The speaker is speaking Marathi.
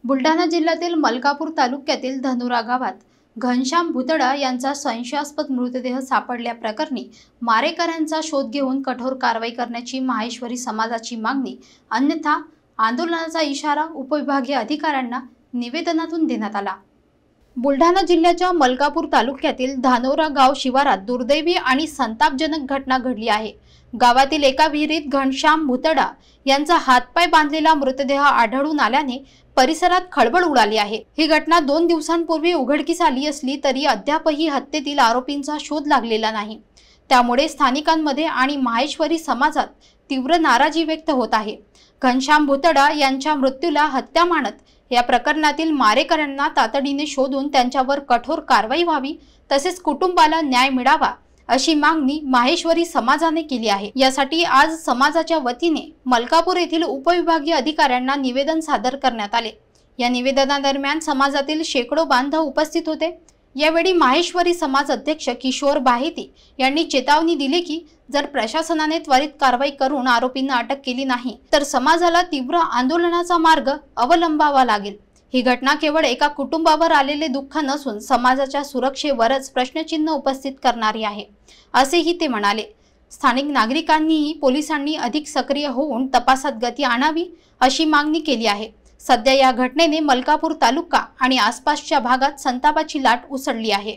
बुलढाणा जिल्ह्यातील मलकापूर तालुक्यातील धनुरा गावात घनश्याम भुतडा यांचा संशयास्पद मृतदेह सापडल्या प्रकरणी मारेकऱ्यांचा शोध घेऊन कठोर कारवाई करण्याची माहेश्वरी समाजाची मागणी, अन्यथा आंदोलनाचा इशारा उपविभागीय अधिकाऱ्यांना निवेदनातून देण्यात आला। बुलढाणा जिल्ह्याच्या मलकापूर तालुक्यातील धानोरा गाव शिवारात दुर्दैवी आणि संतापजनक घटना घडली आहे। गावातील एका विहिरीत घनश्याम भुतडा यांचा हातपाय बांधलेला मृतदेह आढळून आल्याने परिसरात खळबळ उडाली आहे। ही घटना 2 दिवसांपूर्वी उघडकीस आली असली तरी अद्यापही हत्येतील आरोपींचा शोध लागलेला नाही। त्यामुळे स्थानिकांमध्ये आणि माहेश्वरी समाजात तीव्र नाराजी व्यक्त होत आहे। घनश्याम भुतडा यांच्या मृत्यूला हत्या मानत या प्रकरणातील मारेकऱ्यांना तातडीने शोधून त्यांच्यावर कठोर कारवाई व्हावी, तसेच कुटुंबाला न्याय मिळावा अशी मागणी माहेश्वरी समाजाने केली आहे। यासाठी आज समाजाच्या वतीने मलकापूर येथील उपविभागीय अधिकाऱ्यांना निवेदन सादर करण्यात आले। या निवेदनादरम्यान समाजातील शेकडो बांधव उपस्थित होते। यावेळी माहेश्वरी समाज अध्यक्ष किशोर बाहेती यांनी चेतावणी दिली की जर प्रशासनाने त्वरित कारवाई करून आरोपींना अटक केली नाही तर समाजाला तीव्र आंदोलनाचा मार्ग अवलंबावा लागेल। ही घटना केवळ एका कुटुंबावर आलेले दुःख नसून समाजाच्या सुरक्षेवरच प्रश्नचिन्ह उपस्थित करणारी आहे, असेही ते म्हणाले। स्थानिक नागरिकांनीही पोलिसांनी अधिक सक्रिय होऊन तपासात गती आणावी अशी मागणी केली आहे। सध्या या घटनेने मलकापूर तालुका आणि आसपासच्या भागात संतापाची लाट उसळली आहे।